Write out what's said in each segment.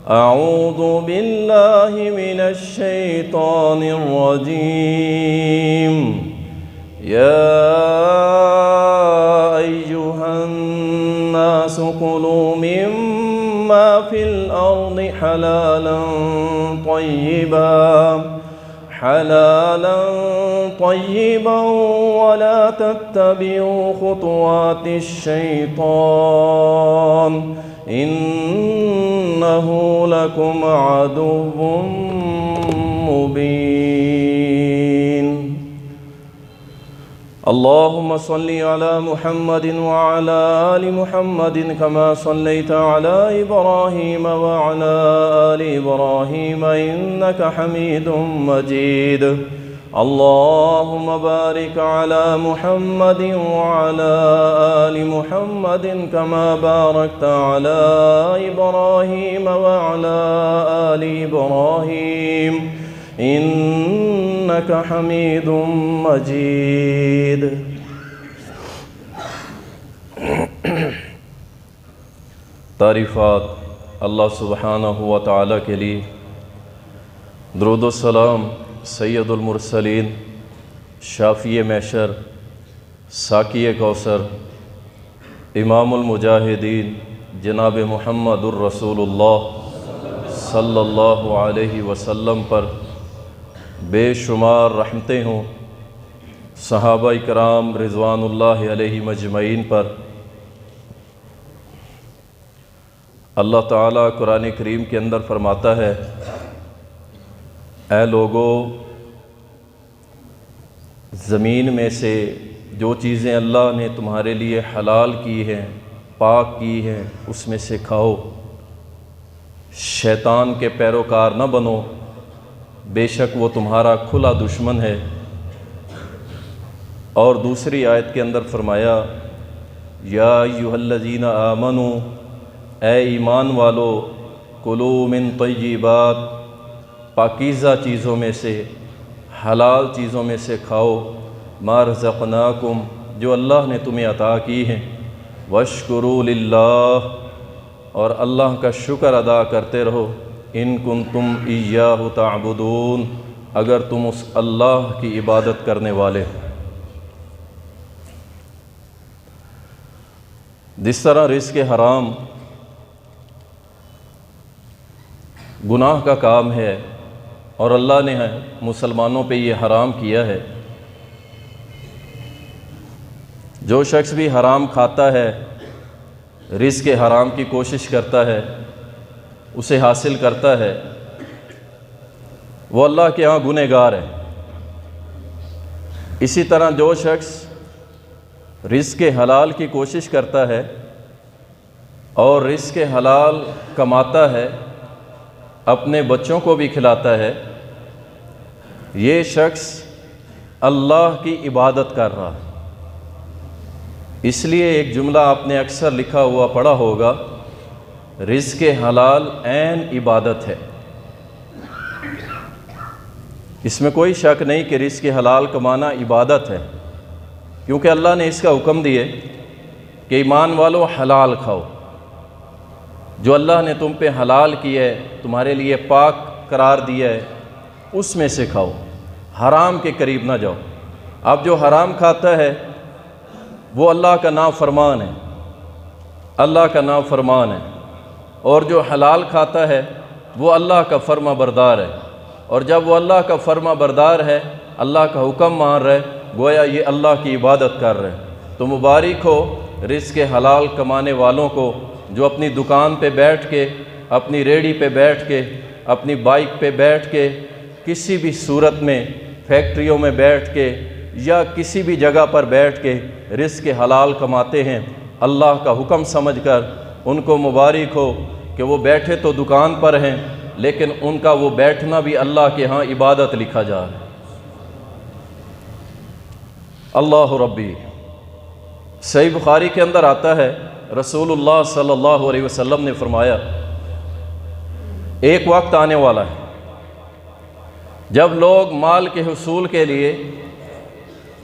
أعوذ بالله من الشيطان الرجيم. يا أيها الناس كلوا مما في الأرض حلالا طيبا ولا تتبعوا خطوات الشيطان إنه لكم عدو مبين. اللهم صل على محمد وعلى آل محمد كما صليت على إبراهيم وعلى آل إبراهيم إنك حميد مجيد. اللهم بارك على محمد وعلى آل محمد كما باركت على إبراهيم وعلى آل إبراهيم إنك حميد مجيد. تعریفات اللہ سبحانہ و تعالیٰ کے لیے، درود و سلام سید المرسلین، شافی محشر، ساقی کوثر، امام المجاہدین جناب محمد الرسول اللہ صلی اللہ علیہ وسلم پر بے شمار رحمتیں ہوں، صحابہ کرام رضوان اللہ علیہ مجمعین پر۔ اللہ تعالیٰ قرآن کریم کے اندر فرماتا ہے، اے لوگو، زمین میں سے جو چیزیں اللہ نے تمہارے لیے حلال کی ہیں، پاک کی ہیں، اس میں سے کھاؤ، شیطان کے پیروکار نہ بنو، بے شک وہ تمہارا کھلا دشمن ہے۔ اور دوسری آیت کے اندر فرمایا، یا ایھا الذین آمنوا، اے ایمان والو، کلوا من طیبات، پاکیزہ چیزوں میں سے، حلال چیزوں میں سے کھاؤ، ما رزقناکم، جو اللہ نے تمہیں عطا کی ہیں، واشکروا للہ، اور اللہ کا شکر ادا کرتے رہو، ان کنتم ایاہ تعبدون، اگر تم اس اللہ کی عبادت کرنے والے ہو۔ جس طرح رزق حرام گناہ کا کام ہے اور اللہ نے مسلمانوں پہ یہ حرام کیا ہے، جو شخص بھی حرام کھاتا ہے، رزق حرام کی کوشش کرتا ہے، اسے حاصل کرتا ہے، وہ اللہ کے ہاں گنہگار ہے۔ اسی طرح جو شخص رزق حلال کی کوشش کرتا ہے اور رزق حلال کماتا ہے، اپنے بچوں کو بھی کھلاتا ہے، یہ شخص اللہ کی عبادت کر رہا ہے۔ اس لیے ایک جملہ آپ نے اکثر لکھا ہوا پڑھا ہوگا، رزق حلال عین عبادت ہے۔ اس میں کوئی شک نہیں کہ رزق حلال کمانا عبادت ہے، کیونکہ اللہ نے اس کا حکم دیے کہ ایمان والو حلال کھاؤ، جو اللہ نے تم پہ حلال کیا ہے، تمہارے لیے پاک قرار دیا ہے، اس میں سے کھاؤ، حرام کے قریب نہ جاؤ۔ اب جو حرام کھاتا ہے وہ اللہ کا نافرمان ہے، اللہ کا نافرمان ہے، اور جو حلال کھاتا ہے وہ اللہ کا فرما بردار ہے، اور جب وہ اللہ کا فرما بردار ہے، اللہ کا حکم مان رہے، گویا یہ اللہ کی عبادت کر رہے۔ تو مبارک ہو رزق حلال کمانے والوں کو، جو اپنی دکان پہ بیٹھ کے، اپنی ریڑھی پہ بیٹھ کے، اپنی بائک پہ بیٹھ کے، کسی بھی صورت میں فیکٹریوں میں بیٹھ کے یا کسی بھی جگہ پر بیٹھ کے رزق حلال کماتے ہیں، اللہ کا حکم سمجھ کر ان کو مبارک ہو کہ وہ بیٹھے تو دکان پر ہیں، لیکن ان کا وہ بیٹھنا بھی اللہ کے ہاں عبادت لکھا جا رہا ہے۔ اللہ ربی، صحیح بخاری کے اندر آتا ہے، رسول اللہ صلی اللہ علیہ وسلم نے فرمایا، ایک وقت آنے والا ہے جب لوگ مال کے حصول کے لیے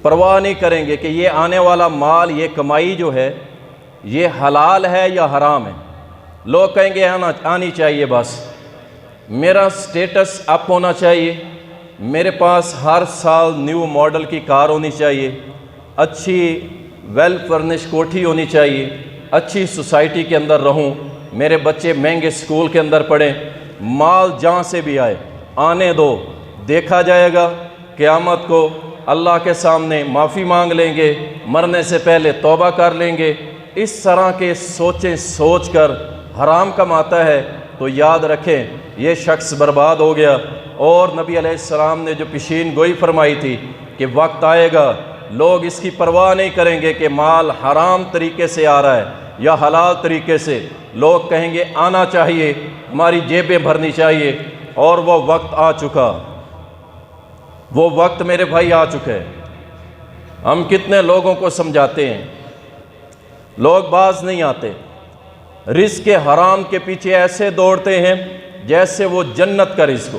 پرواہ نہیں کریں گے کہ یہ آنے والا مال، یہ کمائی جو ہے یہ حلال ہے یا حرام ہے۔ لوگ کہیں گے آنی چاہیے، بس میرا سٹیٹس اپ ہونا چاہیے، میرے پاس ہر سال نیو ماڈل کی کار ہونی چاہیے، اچھی ویل فرنش کوٹھی ہونی چاہیے، اچھی سوسائٹی کے اندر رہوں، میرے بچے مہنگے سکول کے اندر پڑھیں۔ مال جہاں سے بھی آئے آنے دو، دیکھا جائے گا قیامت کو، اللہ کے سامنے معافی مانگ لیں گے، مرنے سے پہلے توبہ کر لیں گے۔ اس طرح کے سوچیں سوچ کر حرام کماتا ہے تو یاد رکھیں یہ شخص برباد ہو گیا۔ اور نبی علیہ السلام نے جو پیشین گوئی فرمائی تھی کہ وقت آئے گا لوگ اس کی پرواہ نہیں کریں گے کہ مال حرام طریقے سے آ رہا ہے یا حلال طریقے سے، لوگ کہیں گے آنا چاہیے، ہماری جیبیں بھرنی چاہیے۔ اور وہ وقت آ چکا، وہ وقت میرے بھائی آ چکے ہیں۔ ہم کتنے لوگوں کو سمجھاتے ہیں، لوگ باز نہیں آتے، رزق حرام کے پیچھے ایسے دوڑتے ہیں جیسے وہ جنت کا رزق ہو،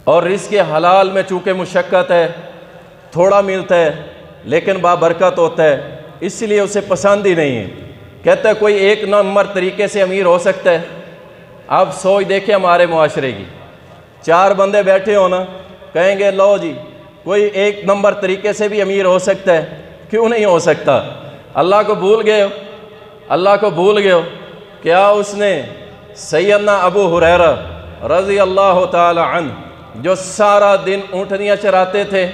اور رزق حلال میں چونکہ مشقت ہے، تھوڑا ملتا ہے لیکن بابرکت ہوتا ہے، اس لیے اسے پسند ہی نہیں ہے۔ کہتا ہے کوئی ایک نمبر طریقے سے امیر ہو سکتا ہے۔ آپ سوچ دیکھیں ہمارے معاشرے کی، 4 بندے بیٹھے ہو نا، کہیں گے لو جی کوئی ایک نمبر طریقے سے بھی امیر ہو سکتا ہے، کیوں نہیں ہو سکتا؟ اللہ کو بھول گئے ہو، اللہ کو بھول گئے ہو۔ کیا اس نے سیدنا ابو ہریرہ رضی اللہ تعالی عنہ جو سارا دن اونٹنیاں چراتے تھے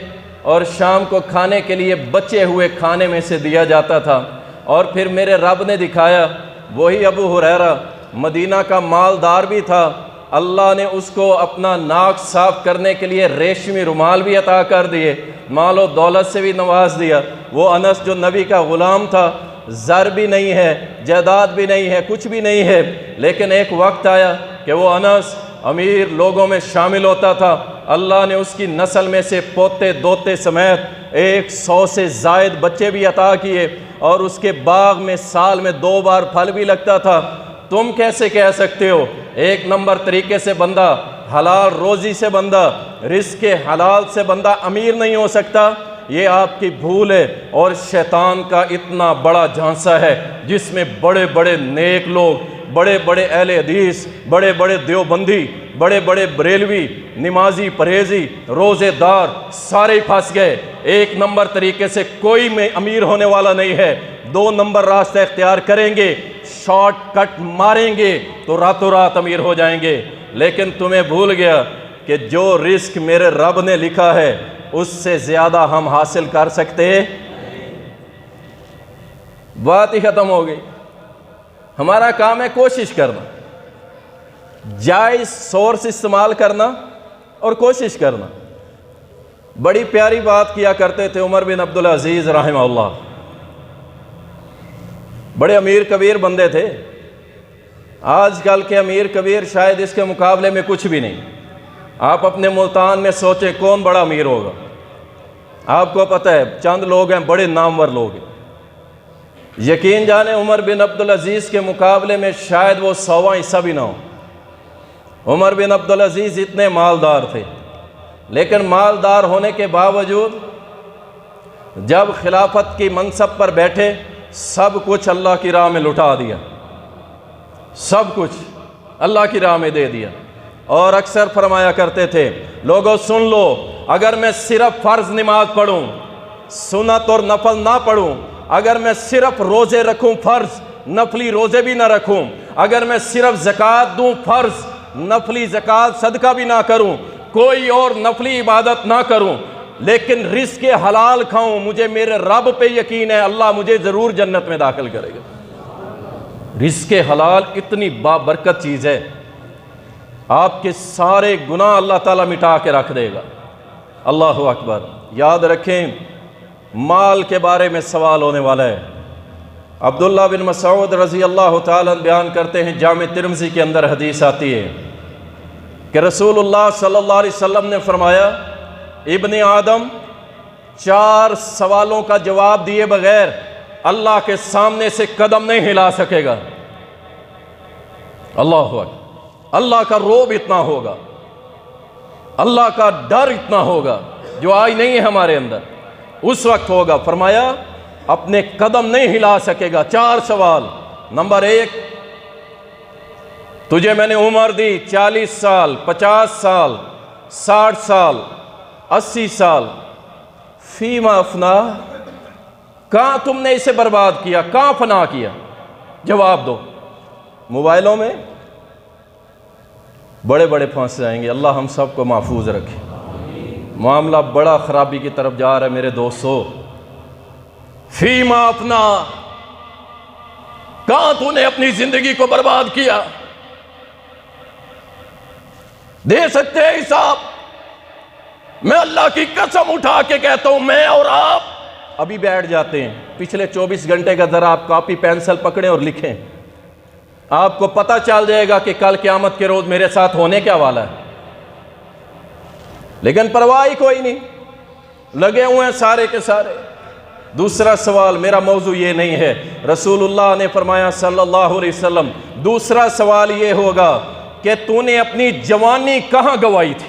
اور شام کو کھانے کے لیے بچے ہوئے کھانے میں سے دیا جاتا تھا، اور پھر میرے رب نے دکھایا وہی ابو ہریرہ مدینہ کا مالدار بھی تھا، اللہ نے اس کو اپنا ناک صاف کرنے کے لیے ریشمی رومال بھی عطا کر دیے، مال و دولت سے بھی نواز دیا۔ وہ انس جو نبی کا غلام تھا، زر بھی نہیں ہے، جائیداد بھی نہیں ہے، کچھ بھی نہیں ہے، لیکن ایک وقت آیا کہ وہ انس امیر لوگوں میں شامل ہوتا تھا۔ اللہ نے اس کی نسل میں سے پوتے دوتے سمیت 100 سے زائد بچے بھی عطا کیے، اور اس کے باغ میں سال میں 2 بار پھل بھی لگتا تھا۔ تم کیسے کہہ سکتے ہو ایک نمبر طریقے سے بندہ، حلال روزی سے بندہ، رزق حلال سے بندہ امیر نہیں ہو سکتا؟ یہ آپ کی بھول ہے، اور شیطان کا اتنا بڑا جھانسا ہے جس میں بڑے بڑے نیک لوگ، بڑے بڑے اہل حدیث، بڑے بڑے دیوبندی، بڑے بڑے بریلوی، نمازی پرہیزی، روزے دار سارے پھنس گئے۔ ایک نمبر طریقے سے کوئی میں امیر ہونے والا نہیں ہے۔ 2 نمبر راستہ اختیار کریں گے، شارٹ کٹ ماریں گے تو راتوں رات امیر ہو جائیں گے۔ لیکن تمہیں بھول گیا کہ جو رزق میرے رب نے لکھا ہے اس سے زیادہ ہم حاصل کر سکتے ہیں؟ بات ہی ختم ہو گئی۔ ہمارا کام ہے کوشش کرنا، جائز سورس استعمال کرنا اور کوشش کرنا۔ بڑی پیاری بات کیا کرتے تھے عمر بن عبدالعزیز رحمہ اللہ، بڑے امیر کبیر بندے تھے۔ آج کل کے امیر کبیر شاید اس کے مقابلے میں کچھ بھی نہیں۔ آپ اپنے ملتان میں سوچیں کون بڑا امیر ہوگا؟ آپ کو پتہ ہے چند لوگ ہیں بڑے نامور لوگ ہیں۔ یقین جانے عمر بن عبدالعزیز کے مقابلے میں شاید وہ 100واں حصہ بھی نہ ہو۔ عمر بن عبدالعزیز اتنے مالدار تھے، لیکن مالدار ہونے کے باوجود جب خلافت کی منصب پر بیٹھے سب کچھ اللہ کی راہ میں لٹا دیا، سب کچھ اللہ کی راہ میں دے دیا۔ اور اکثر فرمایا کرتے تھے لوگوں سن لو، اگر میں صرف فرض نماز پڑھوں، سنت اور نفل نہ پڑھوں، اگر میں صرف روزے رکھوں فرض، نفلی روزے بھی نہ رکھوں، اگر میں صرف زکوٰۃ دوں فرض، نفلی زکوٰۃ صدقہ بھی نہ کروں، کوئی اور نفلی عبادت نہ کروں، لیکن رزق حلال کھاؤں، مجھے میرے رب پہ یقین ہے اللہ مجھے ضرور جنت میں داخل کرے گا۔ رزق حلال اتنی بابرکت چیز ہے، آپ کے سارے گناہ اللہ تعالیٰ مٹا کے رکھ دے گا۔ اللہ اکبر۔ یاد رکھیں مال کے بارے میں سوال ہونے والا ہے۔ عبداللہ بن مسعود رضی اللہ تعالیٰ بیان کرتے ہیں، جامع ترمذی کے اندر حدیث آتی ہے کہ رسول اللہ صلی اللہ علیہ وسلم نے فرمایا ابن آدم 4 سوالوں کا جواب دیے بغیر اللہ کے سامنے سے قدم نہیں ہلا سکے گا۔ اللہ اکبر۔ اللہ کا روب اتنا ہوگا، اللہ کا ڈر اتنا ہوگا جو آج نہیں ہے ہمارے اندر، اس وقت ہوگا۔ فرمایا اپنے قدم نہیں ہلا سکے گا۔ 4 سوال۔ نمبر 1، تجھے میں نے عمر دی 40 سال، 50 سال، 60 سال، 80 سال، فیما افنا، کہاں تم نے اسے برباد کیا، کہاں فنا کیا؟ جواب دو۔ موبائلوں میں بڑے بڑے پھنس جائیں گے، اللہ ہم سب کو محفوظ رکھے۔ معاملہ بڑا خرابی کی طرف جا رہا ہے میرے دوستو۔ فیما افنا، کہاں تو نے اپنی زندگی کو برباد کیا؟ دے سکتے ہیں حساب؟ میں اللہ کی قسم اٹھا کے کہتا ہوں، میں اور آپ ابھی بیٹھ جاتے ہیں، پچھلے 24 گھنٹے کا ذرا آپ کاپی پینسل پکڑیں اور لکھیں، آپ کو پتہ چل جائے گا کہ کل قیامت کے روز میرے ساتھ ہونے کیا والا ہے۔ لیکن پرواہ ہی کوئی نہیں، لگے ہوئے ہیں سارے کے سارے۔ دوسرا سوال، میرا موضوع یہ نہیں ہے، رسول اللہ نے فرمایا صلی اللہ علیہ وسلم، دوسرا سوال یہ ہوگا کہ تو نے اپنی جوانی کہاں گوائی تھی؟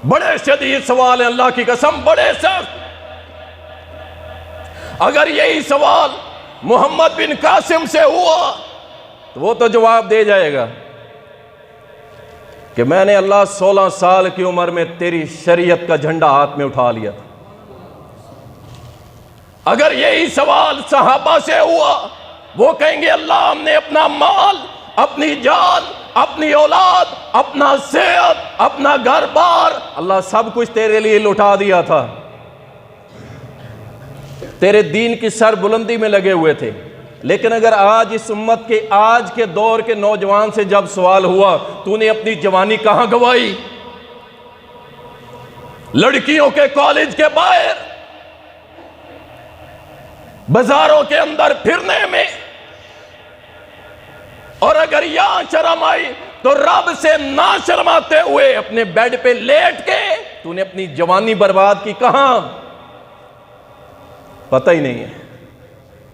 بڑے شدید سوال ہیں، اللہ کی قسم بڑے سخت۔ اگر یہی سوال محمد بن قاسم سے ہوا تو وہ تو جواب دے جائے گا کہ میں نے اللہ 16 سال کی عمر میں تیری شریعت کا جھنڈا ہاتھ میں اٹھا لیا تھا۔ اگر یہی سوال صحابہ سے ہوا، وہ کہیں گے اللہ ہم نے اپنا مال، اپنی جان، اپنی اولاد، اپنا صحت، اپنا گھر بار، اللہ سب کچھ تیرے لیے لٹا دیا تھا، تیرے دین کی سر بلندی میں لگے ہوئے تھے۔ لیکن اگر آج اس امت کے آج کے دور کے نوجوان سے جب سوال ہوا تو نے اپنی جوانی کہاں گوائی؟ لڑکیوں کے کالج کے باہر، بازاروں کے اندر پھرنے میں، اور اگر یہاں شرم آئی تو رب سے نہ شرماتے ہوئے اپنے بیڈ پہ لیٹ کے تو نے اپنی جوانی برباد کی کہاں؟ پتہ ہی نہیں ہے۔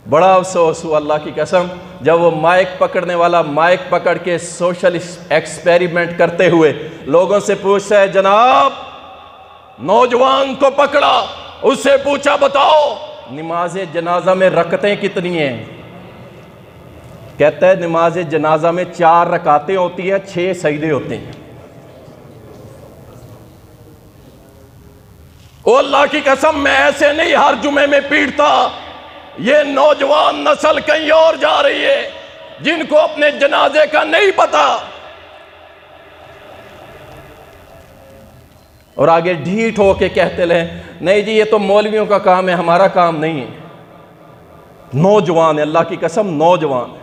بڑا افسوس ہوا اللہ کی قسم جب وہ مائک پکڑنے والا مائک پکڑ کے سوشل ایکسپیریمنٹ کرتے ہوئے لوگوں سے پوچھتا ہے، جناب نوجوان کو پکڑا، اس سے پوچھا بتاؤ نماز جنازہ میں رکعتیں کتنی ہیں؟ کہتا ہے نماز جنازہ میں 4 رکعتیں ہوتی ہیں، 6 سجدے ہوتے ہیں۔ او اللہ کی قسم میں ایسے نہیں ہر جمعے میں پیٹتا، یہ نوجوان نسل کہیں اور جا رہی ہے جن کو اپنے جنازے کا نہیں پتا، اور آگے ڈھیٹ ہو کے کہتے لیں نہیں جی یہ تو مولویوں کا کام ہے، ہمارا کام نہیں ہے۔ نوجوان ہے، اللہ کی قسم نوجوان ہے،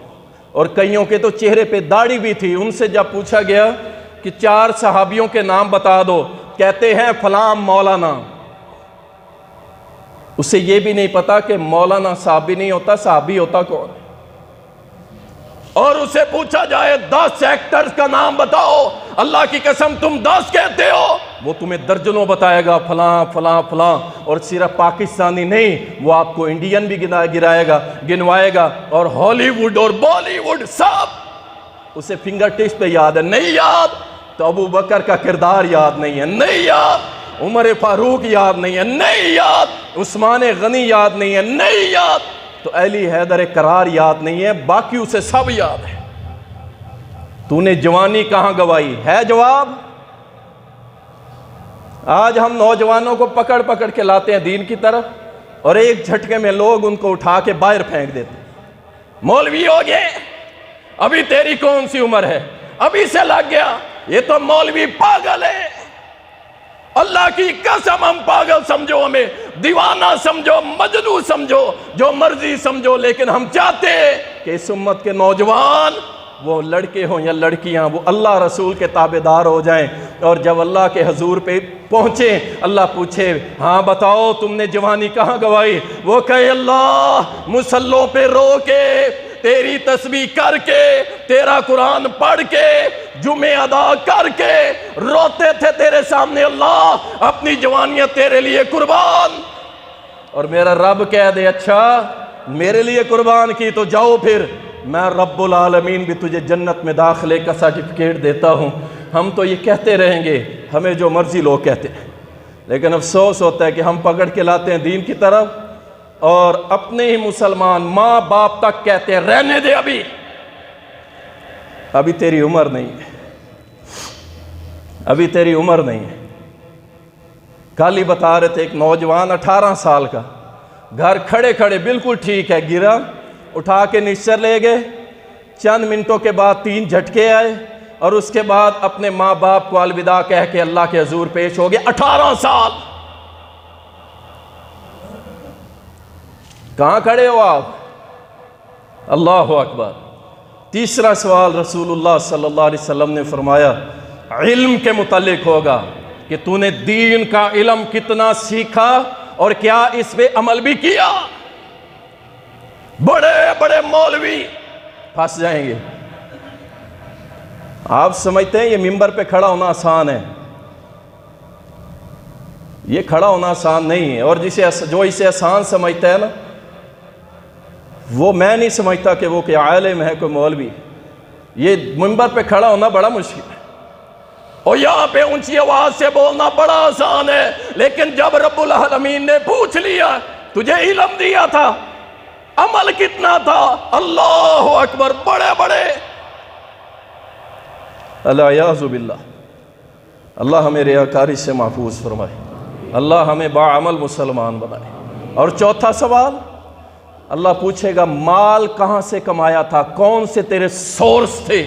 اور کئیوں کے تو چہرے پہ داڑھی بھی تھی۔ ان سے جب پوچھا گیا کہ 4 صحابیوں کے نام بتا دو، کہتے ہیں فلاں مولانا۔ اسے یہ بھی نہیں پتا کہ مولانا صحابی نہیں ہوتا، صحابی ہوتا کون؟ اور اسے پوچھا جائے 10 ایکٹرز کا نام بتاؤ، اللہ کی قسم تم 10 کہتے ہو، وہ تمہیں درجنوں بتائے گا، فلاں فلاں فلاں، اور صرف پاکستانی نہیں، وہ آپ کو انڈین بھی گنوائے گا، اور ہالی ووڈ اور بالی ووڈ سب اسے فنگر ٹپس پہ یاد ہے۔ نہیں یاد تو ابو بکر کا کردار یاد نہیں ہے، نہیں یاد عمر فاروق یاد نہیں ہے، نہیں یاد عثمان غنی یاد نہیں ہے، نہیں یاد تو علی حیدر کرار یاد نہیں ہے، باقی اسے سب یاد ہے۔ تو نے جوانی کہاں گوائی ہے؟ جواب آج ہم نوجوانوں کو پکڑ پکڑ کے لاتے ہیں دین کی طرف، اور ایک جھٹکے میں لوگ ان کو اٹھا کے باہر پھینک دیتے ہیں۔ مولوی ہو گئے، ابھی تیری کون سی عمر ہے، ابھی سے لگ گیا، یہ تو مولوی پاگل ہے۔ اللہ کی قسم ہم پاگل سمجھو، ہمیں دیوانہ سمجھو، مجنون سمجھو، جو مرضی سمجھو، لیکن ہم چاہتے ہیں کہ اس امت کے نوجوان، وہ لڑکے ہوں یا لڑکیاں، وہ اللہ رسول کے تابعدار ہو جائیں، اور جب اللہ کے حضور پہ پہنچے اللہ پوچھے ہاں بتاؤ تم نے جوانی کہاں گوائی، وہ کہے اللہ مصلوں پہ رو کے، تیری تسبیح کر کے، تیرا قرآن پڑھ کے، جمعے ادا کر کے روتے تھے تیرے سامنے، اللہ اپنی جوانیاں تیرے لیے قربان۔ اور میرا رب کہہ دے اچھا میرے لیے قربان کی تو جاؤ پھر میں رب العالمین بھی تجھے جنت میں داخلے کا سرٹیفکیٹ دیتا ہوں۔ ہم تو یہ کہتے رہیں گے، ہمیں جو مرضی لوگ کہتے ہیں، لیکن افسوس ہوتا ہے کہ ہم پکڑ کے لاتے ہیں دین کی طرف، اور اپنے ہی مسلمان ماں باپ تک کہتے ہیں رہنے دے ابھی، ابھی تیری عمر نہیں ہے، ابھی تیری عمر نہیں ہے۔ کل ہی بتا رہے تھے ایک نوجوان 18 سال کا، گھر کھڑے کھڑے بالکل ٹھیک ہے، گرا، اٹھا کے نچر لے گئے، چند منٹوں کے بعد 3 جھٹکے آئے اور اس کے بعد اپنے ماں باپ کو الوداع کہہ کے اللہ کے حضور پیش ہو گئے۔ 18 سال کہاں کھڑے ہو آپ؟ اللہ اکبر۔ تیسرا سوال رسول اللہ صلی اللہ علیہ وسلم نے فرمایا علم کے متعلق ہوگا کہ تو نے دین کا علم کتنا سیکھا اور کیا اس پہ عمل بھی کیا۔ بڑے بڑے مولوی پھنس جائیں گے۔ آپ سمجھتے ہیں یہ ممبر پہ کھڑا ہونا آسان ہے؟ یہ کھڑا ہونا آسان نہیں ہے، اور جو اسے آسان سمجھتا ہے نا، وہ میں نہیں سمجھتا کہ وہ کہ عالم ہے کوئی مولوی۔ یہ ممبر پہ کھڑا ہونا بڑا مشکل ہے، اور یہاں پہ اونچی آواز سے بولنا بڑا آسان ہے، لیکن جب رب العالمین نے پوچھ لیا تجھے علم دیا تھا، عمل کتنا تھا؟ اللہ اکبر، بڑے بڑے الیاذ باللہ۔ اللہ ہمیں ریاکاری سے محفوظ فرمائے، اللہ ہمیں باعمل مسلمان بنائے۔ اور چوتھا سوال اللہ پوچھے گا مال کہاں سے کمایا تھا، کون سے تیرے سورس تھے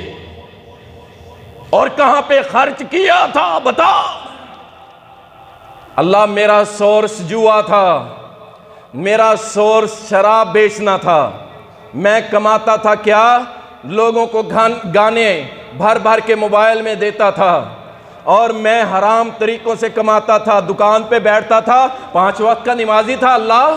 اور کہاں پہ خرچ کیا تھا، بتا۔ اللہ میرا سورس جوا تھا، میرا سورس شراب بیچنا تھا، میں کماتا تھا کیا؟ لوگوں کو گانے بھر بھر کے موبائل میں دیتا تھا، اور میں حرام طریقوں سے کماتا تھا، دکان پہ بیٹھتا تھا، 5 وقت کا نمازی تھا اللہ،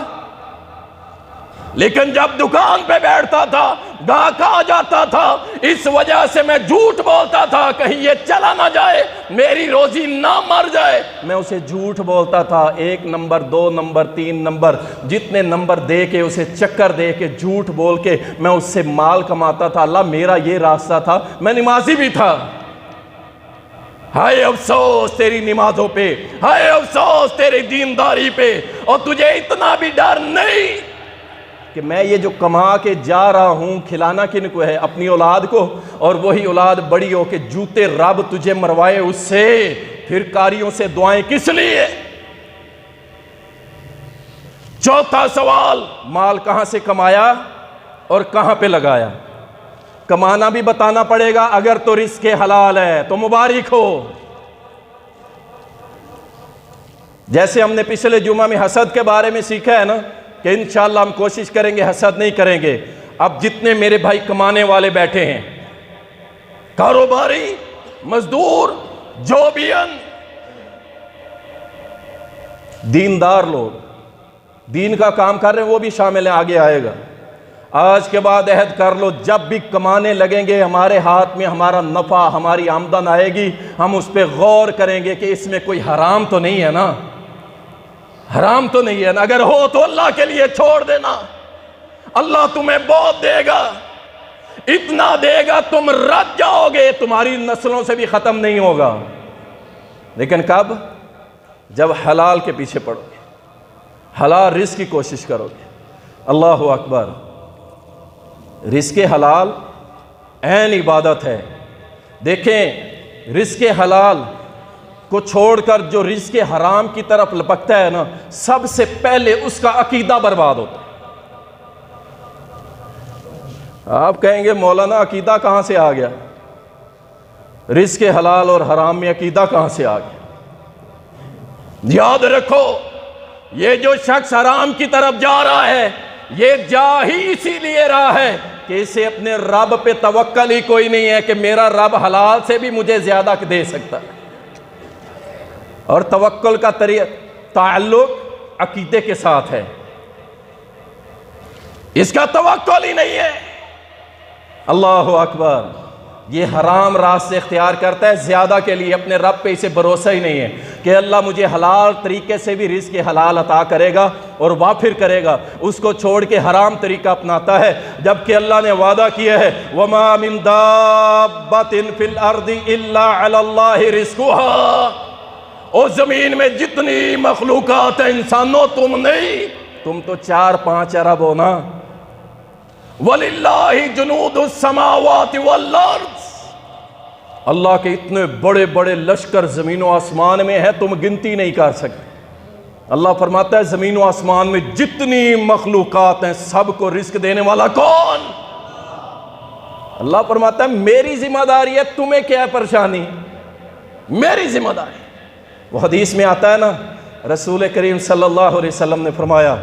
لیکن جب دکان پہ بیٹھتا تھا گاہک آ جاتا تھا، اس وجہ سے میں جھوٹ بولتا تھا کہیں یہ چلا نہ جائے، میری روزی نہ مر جائے، میں اسے جھوٹ بولتا تھا، 1 نمبر 2 نمبر 3 نمبر جتنے نمبر دے کے اسے چکر دے کے جھوٹ بول کے میں اس سے مال کماتا تھا۔ اللہ میرا یہ راستہ تھا، میں نمازی بھی تھا۔ ہائے افسوس تیری نمازوں پہ، ہائے افسوس تیری دینداری پہ، اور تجھے اتنا بھی ڈر نہیں کہ میں یہ جو کما کے جا رہا ہوں کھلانا کن کو ہے؟ اپنی اولاد کو، اور وہی اولاد بڑی ہو کے جوتے رب تجھے مروائے اس سے، پھر کاریوں سے دعائیں کس لیے؟ چوتھا سوال مال کہاں سے کمایا اور کہاں پہ لگایا؟ کمانا بھی بتانا پڑے گا، اگر تو رزق حلال ہے تو مبارک ہو۔ جیسے ہم نے پچھلے جمعہ میں حسد کے بارے میں سیکھا ہے نا کہ انشاءاللہ ہم کوشش کریں گے حسد نہیں کریں گے۔ اب جتنے میرے بھائی کمانے والے بیٹھے ہیں، کاروباری، مزدور، جوبین، دیندار لوگ دین کا کام کر رہے ہیں، وہ بھی شامل ہیں، آگے آئے گا۔ آج کے بعد عہد کر لو جب بھی کمانے لگیں گے ہمارے ہاتھ میں ہمارا نفع، ہماری آمدن آئے گی، ہم اس پہ غور کریں گے کہ اس میں کوئی حرام تو نہیں ہے نا، حرام تو نہیں ہے نا، اگر ہو تو اللہ کے لیے چھوڑ دینا، اللہ تمہیں بہت دے گا، اتنا دے گا تم رج جاؤ گے، تمہاری نسلوں سے بھی ختم نہیں ہوگا۔ لیکن کب؟ جب حلال کے پیچھے پڑو گے، حلال رزق کی کوشش کرو گے۔ اللہ اکبر۔ رزق حلال عین عبادت ہے۔ دیکھیں رزق حلال کو چھوڑ کر جو رزق حرام کی طرف لپکتا ہے نا، سب سے پہلے اس کا عقیدہ برباد ہوتا ہے۔ آپ کہیں گے مولانا عقیدہ کہاں سے آ گیا؟ رزق حلال اور حرام میں عقیدہ کہاں سے آ گیا؟ یاد رکھو یہ جو شخص حرام کی طرف جا رہا ہے، یہ جا ہی اسی لیے رہا ہے کہ اسے اپنے رب پہ توکل ہی کوئی نہیں ہے کہ میرا رب حلال سے بھی مجھے زیادہ دے سکتا ہے۔ اور توکل کا تعلق عقیدے کے ساتھ ہے، اس کا توکل ہی نہیں ہے۔ اللہ اکبر۔ یہ حرام راستے اختیار کرتا ہے زیادہ کے لیے، اپنے رب پہ اسے بھروسہ ہی نہیں ہے کہ اللہ مجھے حلال طریقے سے بھی رزق حلال عطا کرے گا اور وافر کرے گا، اس کو چھوڑ کے حرام طریقہ اپناتا ہے، جبکہ اللہ نے وعدہ کیا ہے وَمَا مِن دَابَّةٍ فِي الْأَرْضِ إِلَّا عَلَى اللَّهِ رِزْقُهَا۔ اور زمین میں جتنی مخلوقات ہیں انسانوں، تم نہیں، تم تو 4-5 ارب ہو نا۔ وَلِلَّهِ جُنُودُ السَّمَاوَاتِ وَالْأَرْضِ۔ اللہ کے اتنے بڑے بڑے لشکر زمین و آسمان میں ہیں، تم گنتی نہیں کر سکتے۔ اللہ فرماتا ہے زمین و آسمان میں جتنی مخلوقات ہیں سب کو رزق دینے والا کون؟ اللہ فرماتا ہے میری ذمہ داری ہے، تمہیں کیا ہے پریشانی؟ میری ذمہ داری۔ وہ حدیث میں آتا ہے نا، رسول کریم صلی اللہ علیہ وسلم نے فرمایا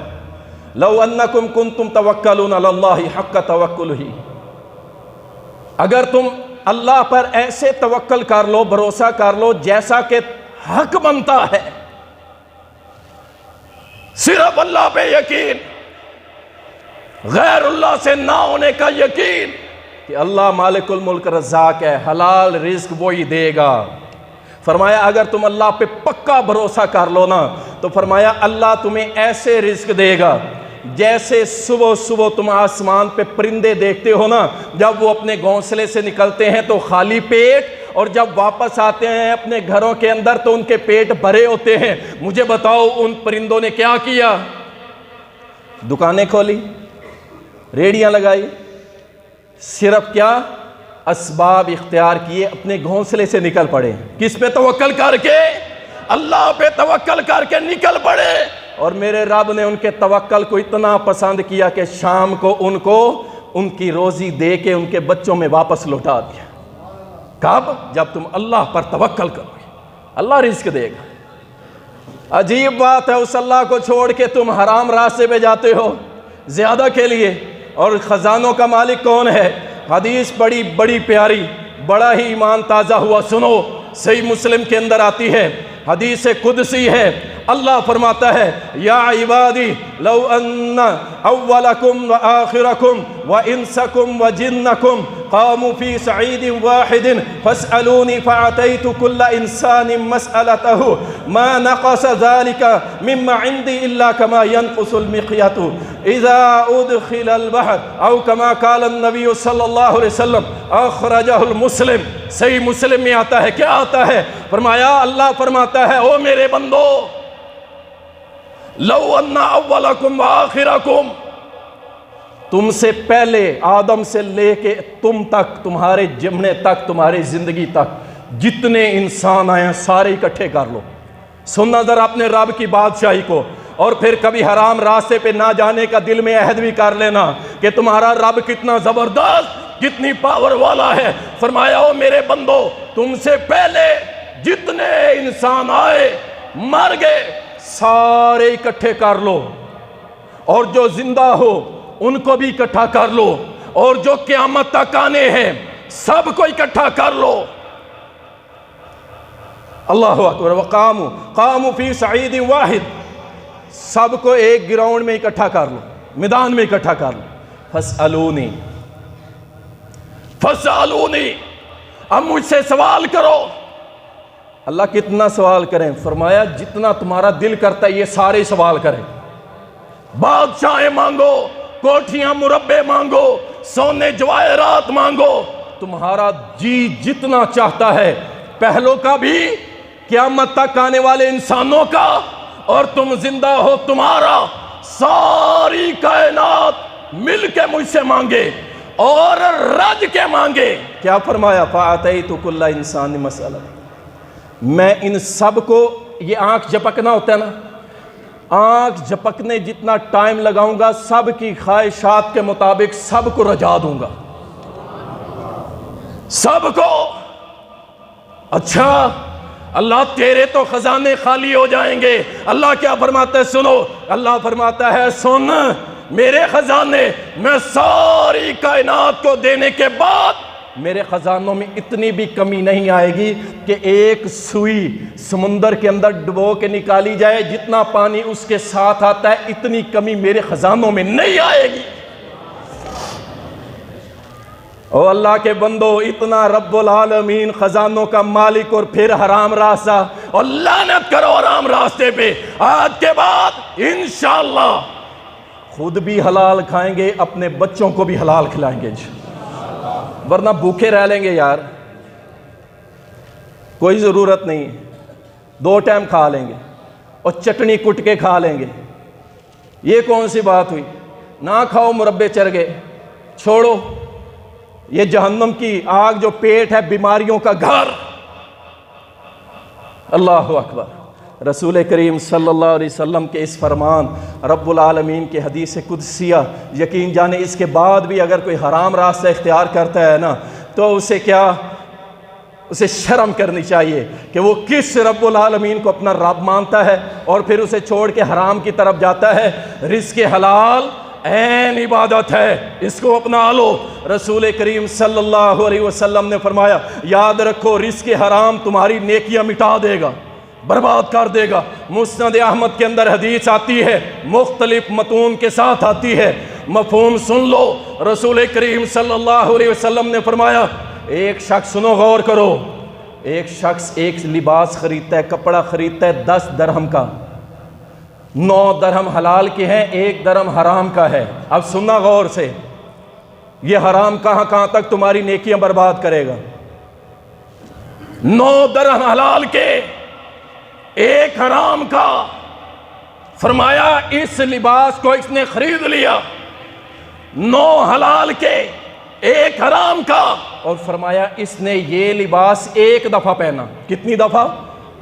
لو انکم کنتم توکلون علی اللہ حق توکلہ، اگر تم اللہ پر ایسے توکل کر لو، بھروسہ کر لو جیسا کہ حق بنتا ہے، صرف اللہ پہ یقین، غیر اللہ سے نہ ہونے کا یقین کہ اللہ مالک الملک رزاق ہے، حلال رزق وہی دے گا۔ فرمایا اگر تم اللہ پہ پکا بھروسہ کر لو نا تو فرمایا اللہ تمہیں ایسے رزق دے گا جیسے صبح صبح تم آسمان پہ پرندے دیکھتے ہو نا، جب وہ اپنے گھونسلے سے نکلتے ہیں تو خالی پیٹ، اور جب واپس آتے ہیں اپنے گھروں کے اندر تو ان کے پیٹ بھرے ہوتے ہیں۔ مجھے بتاؤ ان پرندوں نے کیا کیا؟ دکانیں کھولی، ریڑیاں لگائی، صرف کیا اسباب اختیار کیے، اپنے گھونسلے سے نکل پڑے۔ کس پہ توکل کر کے؟ اللہ پہ توکل کر کے نکل پڑے، اور میرے رب نے ان کے توکل کو اتنا پسند کیا کہ شام کو ان کی روزی دے کے ان کے بچوں میں واپس لوٹا دیا۔ کب؟ جب تم اللہ پر توکل کرو گے اللہ رزق دے گا۔ عجیب بات ہے، اس اللہ کو چھوڑ کے تم حرام راستے پہ جاتے ہو زیادہ کے لیے، اور خزانوں کا مالک کون ہے؟ حدیث بڑی پیاری، بڑا ہی ایمان تازہ ہوا، سنو، صحیح مسلم کے اندر آتی ہے، حدیث قدسی ہے۔ اللہ فرماتا ہے یا عبادی لو ان اولکم و آخرکم و انسکم و جنکم قاموا فی سعید واحد فاسألونی فاعطیت کل انسان مسألته ما نقص ذلك مما عندي الا كما ينقص المخيط اذا ادخل البحر او كما قال النبی صلی اللہ علیہ وسلم اخرجہ المسلم۔ صحیح مسلم میں آتا ہے، کیا آتا ہے؟ فرمایا اللہ فرماتا ہے او میرے بندو لو ان اولکم و آخرکم، تم سے پہلے آدم سے لے کے تم تک، تمہارے جمنے تک، تمہاری زندگی تک جتنے انسان آئے ہیں سارے اکٹھے کر لو، سننا ذرا اپنے رب کی بادشاہی کو، اور پھر کبھی حرام راستے پہ نہ جانے کا دل میں عہد بھی کر لینا کہ تمہارا رب کتنا زبردست، کتنی پاور والا ہے۔ فرمایا او میرے بندو تم سے پہلے جتنے انسان آئے مر گئے سارے اکٹھے کر لو، اور جو زندہ ہو ان کو بھی اکٹھا کر لو، اور جو قیامت تک آنے ہیں سب کو اکٹھا کر لو۔ اللہ اکبر۔ وقاموا فی سعید واحد، سب کو ایک گراؤنڈ میں اکٹھا کر لو، میدان میں اکٹھا کر لو۔ فاسألونی، اب مجھ سے سوال کرو۔ اللہ کتنا سوال کریں؟ فرمایا جتنا تمہارا دل کرتا ہے یہ سارے سوال کریں، بادشاہیں مانگو، کوٹھیاں مربع مانگو، سونے جواہرات مانگو، تمہارا جی جتنا چاہتا ہے، پہلوں کا بھی، قیامت تک آنے والے انسانوں کا، اور تم زندہ ہو تمہارا، ساری کائنات مل کے مجھ سے مانگے اور رج کے مانگے۔ کیا فرمایا؟ فَأَعْطَيْتُ كُلَّ إِنسَانٍ مَسْأَلَةً، میں ان سب کو، یہ آنکھ جھپکنا ہوتا ہے نا، آنکھ جھپکنے جتنا ٹائم لگاؤں گا سب کی خواہشات کے مطابق سب کو رجا دوں گا، سب کو۔ اچھا اللہ تیرے تو خزانے خالی ہو جائیں گے۔ اللہ کیا فرماتا ہے؟ سنو، اللہ فرماتا ہے سن میرے خزانے میں ساری کائنات کو دینے کے بعد میرے خزانوں میں اتنی بھی کمی نہیں آئے گی کہ ایک سوئی سمندر کے اندر ڈبو کے نکالی جائے، جتنا پانی اس کے ساتھ آتا ہے اتنی کمی میرے خزانوں میں نہیں آئے گی۔ او اللہ کے بندو، اتنا رب العالمین خزانوں کا مالک، اور پھر حرام راستہ، اور لعنت کرو حرام راستے پہ۔ آج کے بعد انشاءاللہ خود بھی حلال کھائیں گے، اپنے بچوں کو بھی حلال کھلائیں گے، ورنہ بھوکے رہ لیں گے یار، کوئی ضرورت نہیں، 2 ٹائم کھا لیں گے اور چٹنی کٹ کے کھا لیں گے۔ یہ کون سی بات ہوئی؟ نہ کھاؤ مربے چر گئے، چھوڑو، یہ جہنم کی آگ جو پیٹ ہے بیماریوں کا گھر. اللہ اکبر. رسول کریم صلی اللہ علیہ وسلم کے اس فرمان، رب العالمین کے حدیث قدسیہ، یقین جانے اس کے بعد بھی اگر کوئی حرام راستہ اختیار کرتا ہے نا تو اسے شرم کرنی چاہیے کہ وہ کس رب العالمین کو اپنا رب مانتا ہے اور پھر اسے چھوڑ کے حرام کی طرف جاتا ہے. رزق حلال عین عبادت ہے، اس کو اپنا لو. رسول کریم صلی اللہ علیہ وسلم نے فرمایا، یاد رکھو رزق حرام تمہاری نیکیاں مٹا دے گا، برباد کر دے گا. مسند احمد کے اندر حدیث آتی ہے، مختلف متون کے ساتھ آتی ہے، مفہوم سن لو. رسول کریم صلی اللہ علیہ وسلم نے فرمایا، ایک شخص، سنو غور کرو، ایک شخص ایک لباس خریدتا ہے، کپڑا خریدتا ہے 10 درہم کا، 9 درہم حلال کے ہیں، 1 درہم حرام کا ہے. اب سننا غور سے، یہ حرام کہاں تک تمہاری نیکیاں برباد کرے گا. 9 درہم حلال کے، 1 حرام کا. فرمایا اس لباس کو اس نے خرید لیا، 9 حلال کے، 1 حرام کا. اور فرمایا اس نے یہ لباس 1 دفعہ پہنا. کتنی دفعہ؟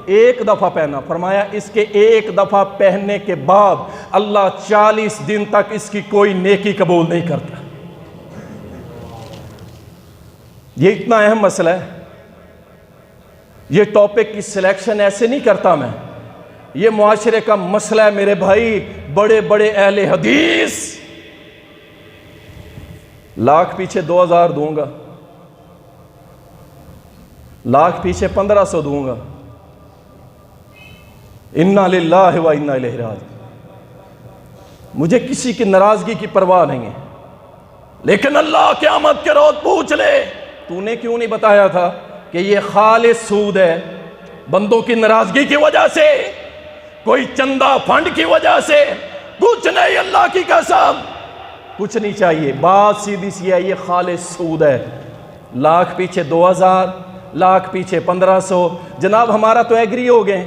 1 دفعہ پہنا. فرمایا اس کے 1 دفعہ پہننے کے بعد اللہ 40 دن تک اس کی کوئی نیکی قبول نہیں کرتا. یہ اتنا اہم مسئلہ ہے. یہ ٹاپک کی سلیکشن ایسے نہیں کرتا میں، یہ معاشرے کا مسئلہ ہے میرے بھائی. بڑے بڑے اہل حدیث، لاکھ پیچھے 2000 دوں گا، لاکھ پیچھے 1500 دوں گا. انا للہ و انا الیہ راجعون. مجھے کسی کی ناراضگی کی پرواہ نہیں ہے، لیکن اللہ قیامت کے روز پوچھ لے تو نے کیوں نہیں بتایا تھا کہ یہ خالص سود ہے، بندوں کی ناراضگی کی وجہ سے، کوئی چندہ فنڈ کی وجہ سے، کچھ نہیں. اللہ کی قسم کچھ نہیں چاہیے. بات سیدھی سی ہے، یہ خالص سود ہے. لاکھ پیچھے 2000، لاکھ پیچھے 1500. جناب ہمارا تو ایگری ہو گئے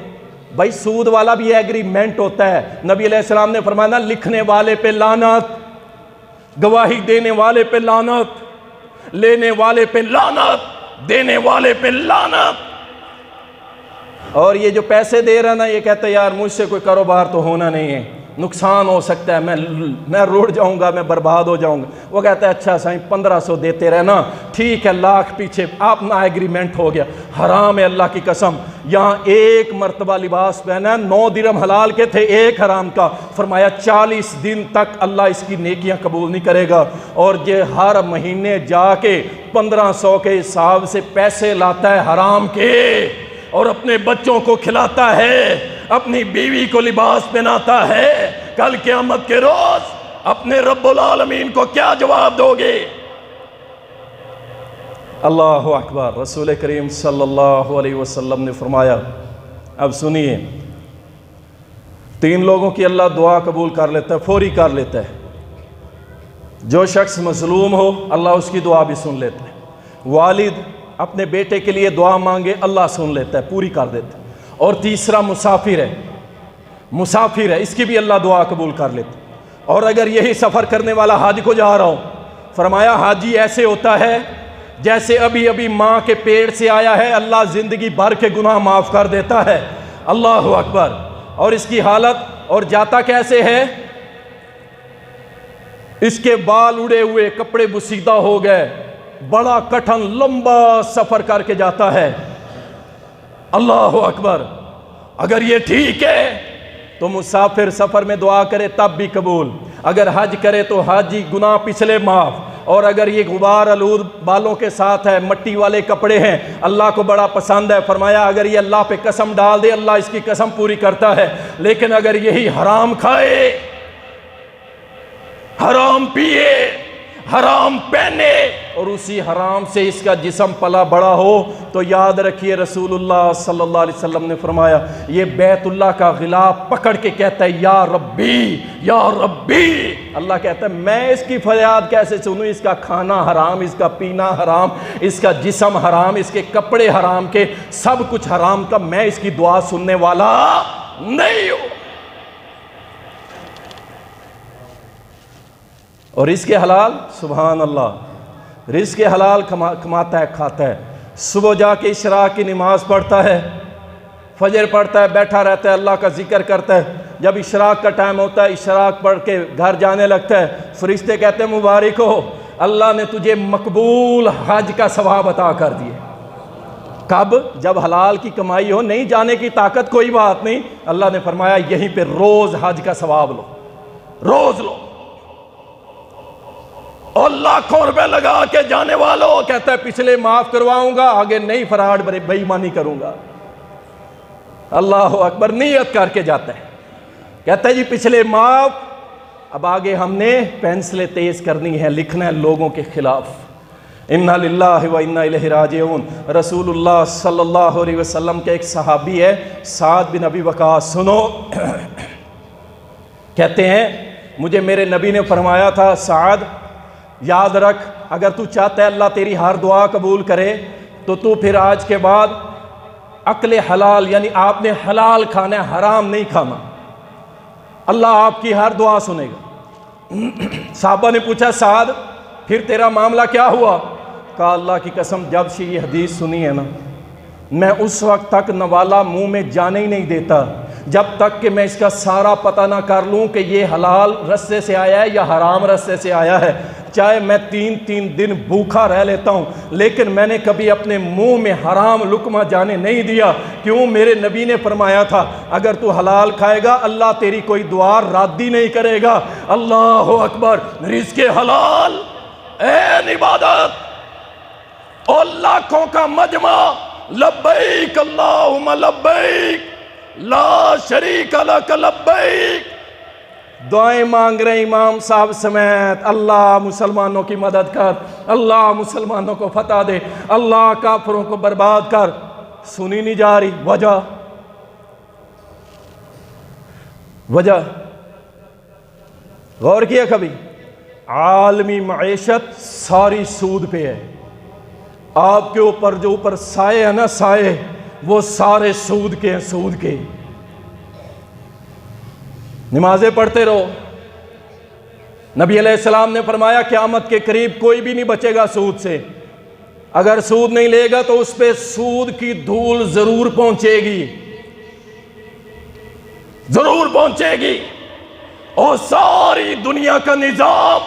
بھائی، سود والا بھی ایگریمنٹ ہوتا ہے. نبی علیہ السلام نے فرمایا، لکھنے والے پہ لعنت، گواہی دینے والے پہ لعنت، لینے والے پہ لعنت، دینے والے پہ لعنت. اور یہ جو پیسے دے رہا نا، یہ کہتا ہے یار مجھ سے کوئی کاروبار تو ہونا نہیں ہے، نقصان ہو سکتا ہے، میں روڑ جاؤں گا، میں برباد ہو جاؤں گا. وہ کہتا ہے اچھا سائیں 1500 دیتے رہنا، ٹھیک ہے. لاکھ پیچھے اپنا ایگریمنٹ ہو گیا. حرام ہے اللہ کی قسم. یہاں 1 مرتبہ لباس پہنا، 9 درہم حلال کے تھے، 1 حرام کا. فرمایا 40 دن تک اللہ اس کی نیکیاں قبول نہیں کرے گا. اور یہ ہر مہینے جا کے 1500 کے حساب سے پیسے لاتا ہے حرام کے، اور اپنے بچوں کو کھلاتا ہے، اپنی بیوی کو لباس پہناتا ہے. کل قیامت کے روز اپنے رب العالمین کو کیا جواب دو گے؟ اللہ اکبر. رسول کریم صلی اللہ علیہ وسلم نے فرمایا، اب سنیے، 3 لوگوں کی اللہ دعا قبول کر لیتا ہے، فوری کر لیتا ہے. جو شخص مظلوم ہو اللہ اس کی دعا بھی سن لیتا ہے. والد اپنے بیٹے کے لیے دعا مانگے اللہ سن لیتا ہے، پوری کر دیتا ہے. اور تیسرا مسافر ہے، مسافر ہے، اس کی بھی اللہ دعا قبول کر لیتا ہے. اور اگر یہی سفر کرنے والا حج کو جا رہا ہو، فرمایا حاجی ایسے ہوتا ہے جیسے ابھی ابھی ماں کے پیٹ سے آیا ہے، اللہ زندگی بھر کے گناہ معاف کر دیتا ہے. اللہ اکبر. اور اس کی حالت اور جاتا کیسے ہے؟ اس کے بال اڑے ہوئے، کپڑے بسیدہ ہو گئے، بڑا کٹھن لمبا سفر کر کے جاتا ہے. اللہ اکبر. اگر یہ ٹھیک ہے تو مسافر سفر میں دعا کرے تب بھی قبول، اگر حج کرے تو حاجی گناہ پچھلے معاف. اور اگر یہ غبار آلود بالوں کے ساتھ ہے، مٹی والے کپڑے ہیں، اللہ کو بڑا پسند ہے. فرمایا اگر یہ اللہ پہ قسم ڈال دے اللہ اس کی قسم پوری کرتا ہے. لیکن اگر یہی حرام کھائے، حرام پیے، حرام پہنے اور اسی حرام سے اس کا جسم پلا بڑا ہو، تو یاد رکھیے رسول اللہ صلی اللہ علیہ وسلم نے فرمایا یہ بیت اللہ کا غلاف پکڑ کے کہتا ہے یا ربی یا ربی. اللہ کہتا ہے میں اس کی فریاد کیسے سنوں؟ اس کا کھانا حرام، اس کا پینا حرام، اس کا جسم حرام، اس کے کپڑے حرام کے، سب کچھ حرام کا، میں اس کی دعا سننے والا نہیں ہوں. اور اس کے حلال، سبحان اللہ، رزق حلال کماتا ہے، کھاتا ہے، صبح جا کے اشراق کی نماز پڑھتا ہے، فجر پڑھتا ہے، بیٹھا رہتا ہے، اللہ کا ذکر کرتا ہے، جب اشراق کا ٹائم ہوتا ہے اشراق پڑھ کے گھر جانے لگتا ہے، فرشتے کہتے ہیں مبارک ہو، اللہ نے تجھے مقبول حج کا ثواب عطا کر دیے۔ کب؟ جب حلال کی کمائی ہو، نہیں جانے کی طاقت کوئی بات نہیں، اللہ نے فرمایا یہیں پہ روز حج کا ثواب لو، روز لو۔ اور لاکھوں روپے لگا کے جانے والوں کہتا ہے پچھلے معاف کرواؤں گا، آگے نہیں فراڈ بے ایمانی کروں گا۔ اللہ اکبر، نیت کر کے جاتا ہے، کہتا ہے جی پچھلے معاف، اب آگے ہم نے پینسلیں تیز کرنی ہے، لکھنا ہے لوگوں کے خلاف۔ انا للہ و انا الیہ راجعون۔ رسول اللہ صلی اللہ علیہ وسلم کے ایک صحابی ہے سعد بن ابی وقاص، سنو، کہتے ہیں مجھے میرے نبی نے فرمایا تھا سعد یاد رکھ، اگر تو چاہتا ہے اللہ تیری ہر دعا قبول کرے تو پھر آج کے بعد اکل حلال، یعنی آپ نے حلال کھانا ہے، حرام نہیں کھانا، اللہ آپ کی ہر دعا سنے گا۔ صحابہ نے پوچھا سعد پھر تیرا معاملہ کیا ہوا؟ کہا اللہ کی قسم جب سے یہ حدیث سنی ہے نا، میں اس وقت تک نوالا منہ میں جانے ہی نہیں دیتا جب تک کہ میں اس کا سارا پتہ نہ کر لوں کہ یہ حلال رستے سے آیا ہے یا حرام رستے سے آیا ہے۔ چاہے میں 3 دن بھوکا رہ لیتا ہوں لیکن میں نے کبھی اپنے منہ میں حرام لقمہ جانے نہیں دیا۔ کیوں؟ میرے نبی نے فرمایا تھا اگر تو حلال کھائے گا اللہ تیری کوئی دعا رد ہی نہیں کرے گا۔ اللہ اکبر، رزق حلال این عبادت اور لاکھوں کا مجمع، لبیک اللہم لبیک لا شریک لک لبیک، دعائیں مانگ رہے امام صاحب سمیت، اللہ مسلمانوں کی مدد کر، اللہ مسلمانوں کو فتح دے، اللہ کافروں کو برباد کر، سنی نہیں جا رہی۔ وجہ غور کیا کبھی؟ عالمی معیشت ساری سود پہ ہے، آپ کے اوپر جو اوپر سائے ہے نا، سائے وہ سارے سود کے ہیں، سود کے۔ نمازیں پڑھتے رہو، نبی علیہ السلام نے فرمایا قیامت کے قریب کوئی بھی نہیں بچے گا سود سے، اگر سود نہیں لے گا تو اس پہ سود کی دھول ضرور پہنچے گی، ضرور پہنچے گی، اور ساری دنیا کا نظام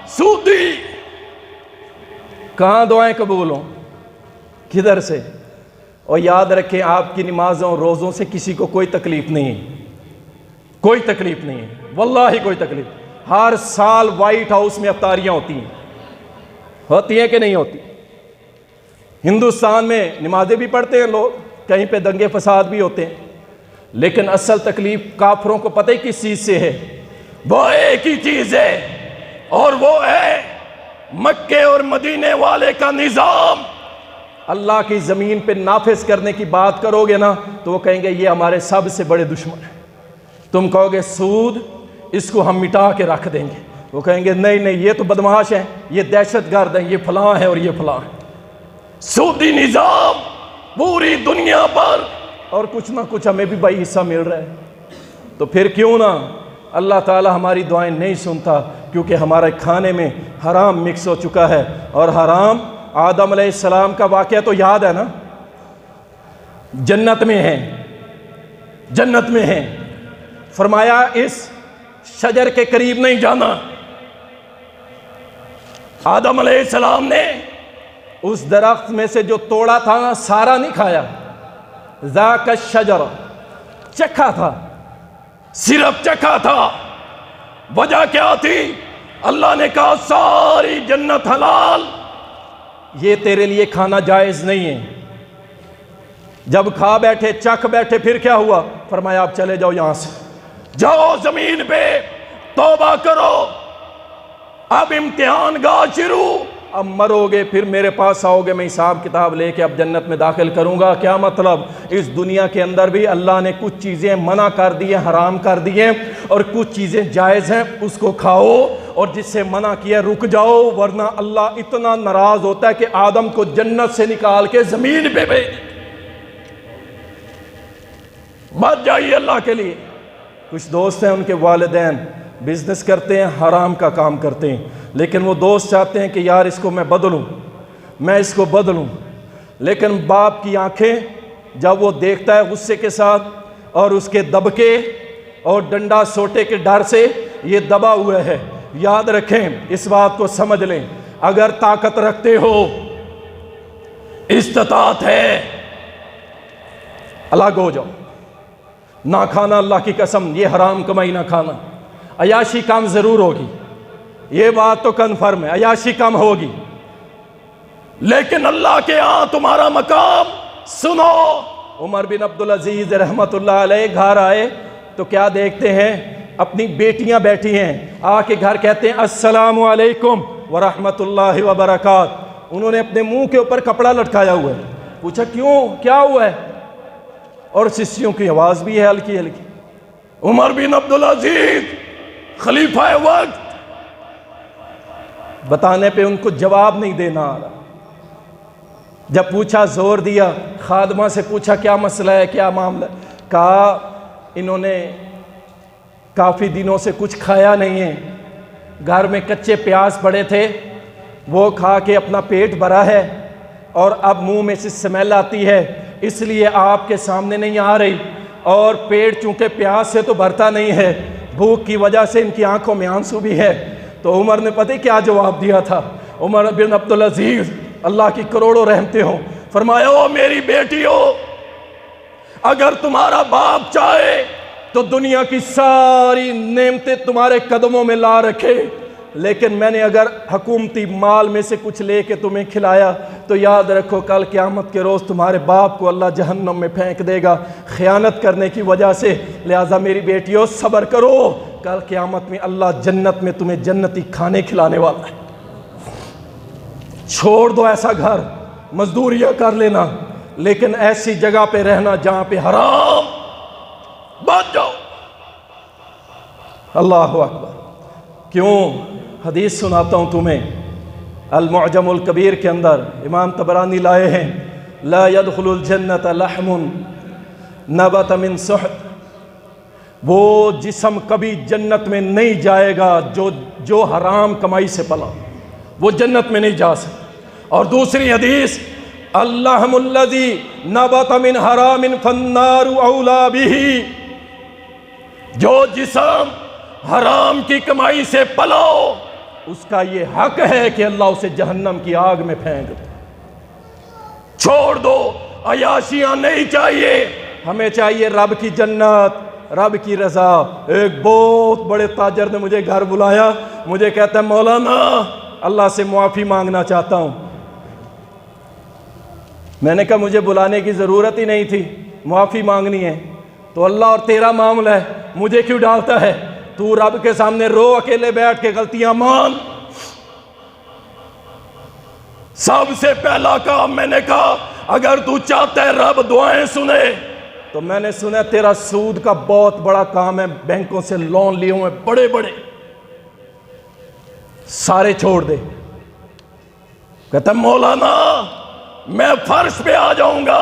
سودی۔ کہاں دعائیں قبول ہوں؟ کدھر سے؟ اور یاد رکھیں آپ کی نمازوں روزوں سے کسی کو کوئی تکلیف نہیں ہے، کوئی تکلیف نہیں ہے، واللہ کوئی تکلیف۔ ہر سال وائٹ ہاؤس میں افطاریاں ہوتی ہیں کہ نہیں ہوتی؟ ہندوستان میں نمازیں بھی پڑھتے ہیں لوگ، کہیں پہ دنگے فساد بھی ہوتے ہیں، لیکن اصل تکلیف کافروں کو پتہ ہی کس چیز سے ہے؟ وہ ایک ہی چیز ہے، اور وہ ہے مکے اور مدینے والے کا نظام۔ اللہ کی زمین پہ نافذ کرنے کی بات کرو گے نا تو وہ کہیں گے یہ ہمارے سب سے بڑے دشمن ہیں۔ تم کہو گے سود اس کو ہم مٹا کے رکھ دیں گے، وہ کہیں گے نہیں نہیں یہ تو بدمعاش ہیں، یہ دہشت گرد ہیں، یہ فلاں ہے اور یہ فلاں ہے۔ سودی نظام پوری دنیا پر، اور کچھ نہ کچھ ہمیں بھی بھائی حصہ مل رہا ہے۔ تو پھر کیوں نہ اللہ تعالی ہماری دعائیں نہیں سنتا؟ کیونکہ ہمارے کھانے میں حرام مکس ہو چکا ہے، اور حرام آدم علیہ السلام کا واقعہ تو یاد ہے نا، جنت میں ہیں، جنت میں ہیں، فرمایا اس شجر کے قریب نہیں جانا۔ آدم علیہ السلام نے اس درخت میں سے جو توڑا تھا نا سارا نہیں کھایا، ذاک الشجر، چکھا تھا، صرف چکھا تھا۔ وجہ کیا تھی؟ اللہ نے کہا ساری جنت حلال، یہ تیرے لیے کھانا جائز نہیں ہے۔ جب کھا بیٹھے، چکھ بیٹھے، پھر کیا ہوا؟ فرمایا آپ چلے جاؤ یہاں سے، جاؤ زمین پہ توبہ کرو، اب امتحان گاہ شروع، اب مرو گے پھر میرے پاس آؤ گے، میں حساب کتاب لے کے اب جنت میں داخل کروں گا۔ کیا مطلب؟ اس دنیا کے اندر بھی اللہ نے کچھ چیزیں منع کر دی ہیں، حرام کر دی ہیں، اور کچھ چیزیں جائز ہیں، اس کو کھاؤ، اور جس سے منع کیا رک جاؤ، ورنہ اللہ اتنا ناراض ہوتا ہے کہ آدم کو جنت سے نکال کے زمین پہ بھیج۔ بچ جائیے اللہ کے لیے۔ کچھ دوست ہیں ان کے والدین بزنس کرتے ہیں، حرام کا کام کرتے ہیں، لیکن وہ دوست چاہتے ہیں کہ یار اس کو میں بدلوں، میں اس کو بدلوں، لیکن باپ کی آنکھیں جب وہ دیکھتا ہے غصے کے ساتھ اور اس کے دبکے اور ڈنڈا سوٹے کے ڈر سے یہ دبا ہوئے ہے، یاد رکھیں، اس بات کو سمجھ لیں، اگر طاقت رکھتے ہو، استطاعت ہے، الگ ہو جاؤ، نہ کھانا، اللہ کی قسم یہ حرام کمائی نہ کھانا، عیاشی کم ضرور ہوگی، یہ بات تو کنفرم ہے، عیاشی کم ہوگی، لیکن اللہ کے ہاں تمہارا مقام سنو۔ عمر بن عبدالعزیز رحمت اللہ علیہ گھر آئے تو کیا دیکھتے ہیں؟ اپنی بیٹیاں بیٹھی ہیں، آ کے گھر کہتے ہیں السلام علیکم ورحمت اللہ وبرکاتہ۔ انہوں نے اپنے منہ کے اوپر کپڑا لٹکایا ہوا ہے، پوچھا کیوں، کیا ہوا ہے؟ اور سسیوں کی آواز بھی ہے ہلکی ہلکی۔ عمر بن عبدالعزیز خلیفہ وقت، بتانے پہ ان کو جواب نہیں دینا آ رہا۔ جب پوچھا، زور دیا، خادمہ سے پوچھا کیا مسئلہ ہے، کیا معاملہ ہے؟ کہا انہوں نے کافی دنوں سے کچھ کھایا نہیں ہے، گھر میں کچے پیاز پڑے تھے، وہ کھا کے اپنا پیٹ بھرا ہے اور اب منہ میں سے سمیل آتی ہے، اس لیے آپ کے سامنے نہیں آ رہی، اور پیٹ چونکہ پیاز سے تو بھرتا نہیں ہے، بھوک کی وجہ سے ان کی آنکھوں میں آنسو بھی ہے۔ تو عمر نے پتہ کیا جواب دیا تھا؟ عمر بن عبدالعزیز اللہ کی کروڑوں رحمتیں ہوں، فرمایا او میری بیٹیو، اگر تمہارا باپ چاہے تو دنیا کی ساری نعمتیں تمہارے قدموں میں لا رکھے، لیکن میں نے اگر حکومتی مال میں سے کچھ لے کے تمہیں کھلایا تو یاد رکھو کل قیامت کے روز تمہارے باپ کو اللہ جہنم میں پھینک دے گا خیانت کرنے کی وجہ سے۔ لہٰذا میری بیٹیوں صبر کرو، کل قیامت میں اللہ جنت میں تمہیں جنتی کھانے کھلانے والا ہے۔ چھوڑ دو ایسا گھر، مزدوریاں کر لینا، لیکن ایسی جگہ پہ رہنا جہاں پہ حرام، بچ جاؤ۔ اللہ اکبر۔ کیوں؟ حدیث سناتا ہوں تمہیں، المعجم الکبیر کے اندر امام طبرانی لائے ہیں، لا يدخل الجنت لحم نبت من سحت، وہ جسم کبھی جنت میں نہیں جائے گا جو حرام کمائی سے پلا، وہ جنت میں نہیں جا سکتا۔ اور دوسری حدیث، اللحم الذی نبت من حرام فالنار اولا بہ، جو جسم حرام کی کمائی سے پلاؤ اس کا یہ حق ہے کہ اللہ اسے جہنم کی آگ میں پھینک دے۔ چھوڑ دو، عیاشیاں نہیں چاہیے، ہمیں چاہیے رب کی جنت، رب کی رضا۔ ایک بہت بڑے تاجر نے مجھے گھر بلایا، مجھے کہتا ہے مولانا اللہ سے معافی مانگنا چاہتا ہوں۔ میں نے کہا مجھے بلانے کی ضرورت ہی نہیں تھی، معافی مانگنی ہے تو اللہ اور تیرا معاملہ ہے، مجھے کیوں ڈالتا ہے؟ تو رب کے سامنے رو، اکیلے بیٹھ کے غلطیاں مان۔ سب سے پہلا کام میں نے کہا اگر تو چاہتا ہے رب دعائیں سنے تو میں نے سنا تیرا سود کا بہت بڑا کام ہے، بینکوں سے لون لیے ہوئے بڑے بڑے، سارے چھوڑ دے۔ کہتا مولانا میں فرش پہ آ جاؤں گا۔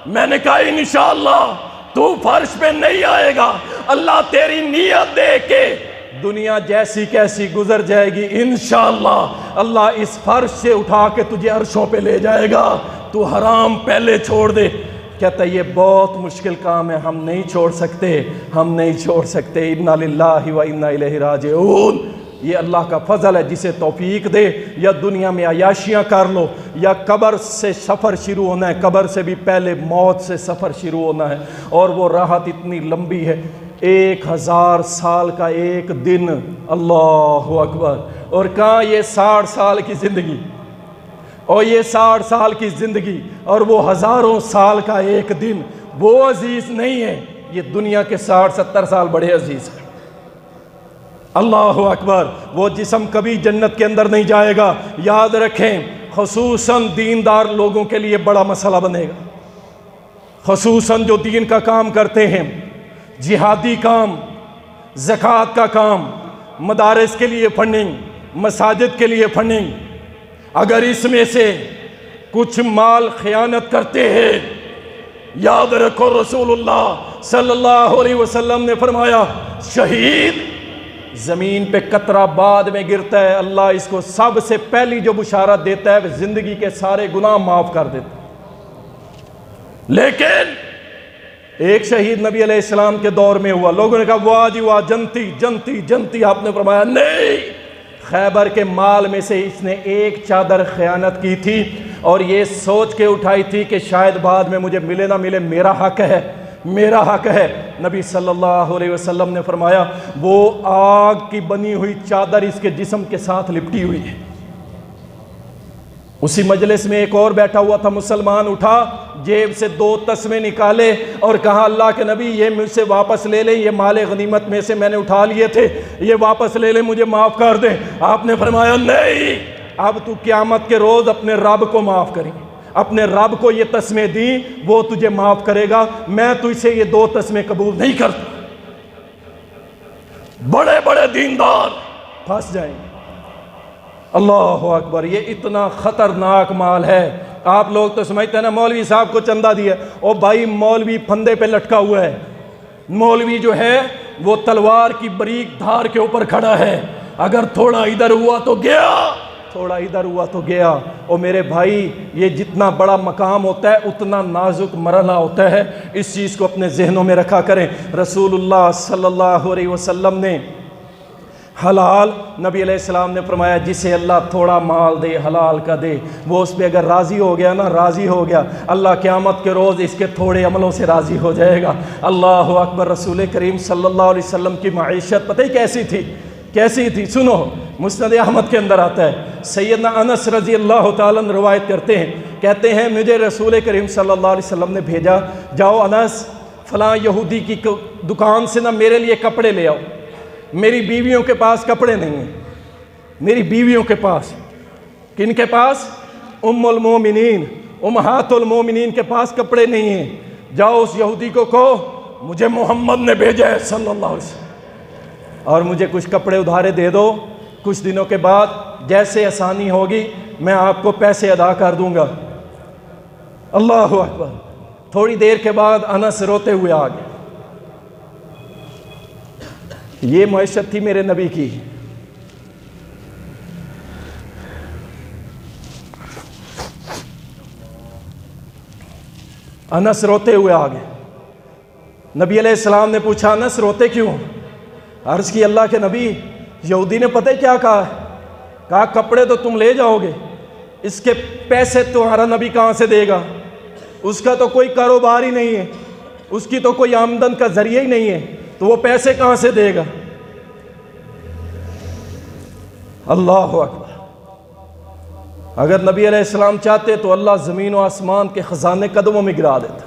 میں نے کہا انشاءاللہ تو فرش پہ نہیں آئے گا، اللہ تیری نیت دیکھ کے دنیا جیسی کیسی گزر جائے گی، انشاءاللہ اللہ اس فرش سے اٹھا کے تجھے عرشوں پہ لے جائے گا، تو حرام پہلے چھوڑ دے۔ کہتا یہ بہت مشکل کام ہے، ہم نہیں چھوڑ سکتے، ہم نہیں چھوڑ سکتے۔ انا للہ و انا الیہ راجعون۔ یہ اللہ کا فضل ہے، جسے توفیق دے۔ یا دنیا میں عیاشیاں کر لو، یا قبر سے سفر شروع ہونا ہے، قبر سے بھی پہلے موت سے سفر شروع ہونا ہے، اور وہ راحت اتنی لمبی ہے، 1000 سال کا ایک دن، اللہ اکبر۔ اور کہاں یہ 60 سال کی زندگی، اور یہ 60 سال کی زندگی اور وہ ہزاروں سال کا ایک دن، وہ عزیز نہیں ہے، یہ دنیا کے 60-70 سال بڑے عزیز ہیں۔ اللہ اکبر۔ وہ جسم کبھی جنت کے اندر نہیں جائے گا، یاد رکھیں، خصوصاً دیندار لوگوں کے لیے بڑا مسئلہ بنے گا، خصوصاً جو دین کا کام کرتے ہیں، جہادی کام، زکوٰۃ کا کام، مدارس کے لیے فنڈنگ، مساجد کے لیے فنڈنگ۔ اگر اس میں سے کچھ مال خیانت کرتے ہیں، یاد رکھو رسول اللہ صلی اللہ علیہ وسلم نے فرمایا شہید زمین پہ قطرہ بعد میں گرتا ہے، اللہ اس کو سب سے پہلی جو بشارت دیتا ہے وہ زندگی کے سارے گناہ معاف کر دیتا ہے۔ لیکن ایک شہید نبی علیہ السلام کے دور میں ہوا، لوگوں نے کہا واہ جی واہ، جنتی جنتی جنتی، آپ نے فرمایا نہیں، خیبر کے مال میں سے اس نے ایک چادر خیانت کی تھی اور یہ سوچ کے اٹھائی تھی کہ شاید بعد میں مجھے ملے نہ ملے، میرا حق ہے، میرا حق ہے۔ نبی صلی اللہ علیہ وسلم نے فرمایا وہ آگ کی بنی ہوئی چادر اس کے جسم کے ساتھ لپٹی ہوئی ہے۔ اسی مجلس میں ایک اور بیٹھا ہوا تھا مسلمان، اٹھا جیب سے 2 تسمے نکالے اور کہا اللہ کے نبی یہ مجھ سے واپس لے لیں، یہ مال غنیمت میں سے میں نے اٹھا لیے تھے، یہ واپس لے لیں، مجھے معاف کر دیں۔ آپ نے فرمایا نہیں، اب تو قیامت کے روز اپنے رب کو معاف کریں، اپنے رب کو یہ تسمے دیں، وہ تجھے معاف کرے گا، میں تجھ سے یہ 2 تسمے قبول نہیں کرتا۔ بڑے بڑے دیندار پھنس جائیں گے۔ اللہ اکبر، یہ اتنا خطرناک مال ہے۔ آپ لوگ تو سمجھتے ہیں نا مولوی صاحب کو چندہ دیا، او بھائی مولوی پھندے پہ لٹکا ہوا ہے، مولوی جو ہے وہ تلوار کی بریک دھار کے اوپر کھڑا ہے، اگر تھوڑا ادھر ہوا تو گیا، تھوڑا ادھر ہوا تو گیا۔ او میرے بھائی، یہ جتنا بڑا مقام ہوتا ہے اتنا نازک مرحلہ ہوتا ہے، اس چیز کو اپنے ذہنوں میں رکھا کریں۔ رسول اللہ صلی اللہ علیہ وسلم نے حلال، نبی علیہ السلام نے فرمایا جسے اللہ تھوڑا مال دے، حلال کا دے، وہ اس پہ اگر راضی ہو گیا نا، راضی ہو گیا، اللہ قیامت کے روز اس کے تھوڑے عملوں سے راضی ہو جائے گا۔ اللہ اکبر۔ رسول کریم صلی اللہ علیہ وسلم کی معیشت پتہ ہی کیسی تھی، کیسی تھی؟ سنو، مسند احمد کے اندر آتا ہے، سیدنا انس رضی اللہ تعالیٰ عنہ روایت کرتے ہیں، کہتے ہیں مجھے رسول کریم صلی اللہ علیہ وسلم نے بھیجا، جاؤ انس فلاں یہودی کی دکان سے نا میرے لیے کپڑے لے آؤ، میری بیویوں کے پاس کپڑے نہیں ہیں، میری بیویوں کے پاس، کن کے پاس؟ ام المومنین، امہات المومنین کے پاس کپڑے نہیں ہیں، جاؤ اس یہودی کو کہو مجھے محمد نے بھیجا ہے صلی اللہ علیہ وسلم، اور مجھے کچھ کپڑے ادھارے دے دو، کچھ دنوں کے بعد جیسے آسانی ہوگی میں آپ کو پیسے ادا کر دوں گا۔ اللہ اکبر۔ تھوڑی دیر کے بعد انس روتے ہوئے آ گئے۔ یہ معیشت تھی میرے نبی کی۔ انس روتے ہوئے آ گئے۔ نبی علیہ السلام نے پوچھا انس روتے کیوں؟ عرض کی اللہ کے نبی، یہودی نے پتہ کیا کہا ہے؟ کہا کپڑے تو تم لے جاؤ گے، اس کے پیسے تمہارا نبی کہاں سے دے گا؟ اس کا تو کوئی کاروبار ہی نہیں ہے، اس کی تو کوئی آمدن کا ذریعہ ہی نہیں ہے، تو وہ پیسے کہاں سے دے گا؟ اللہ اکبر۔ اگر نبی علیہ السلام چاہتے تو اللہ زمین و آسمان کے خزانے قدموں میں گرا دیتا،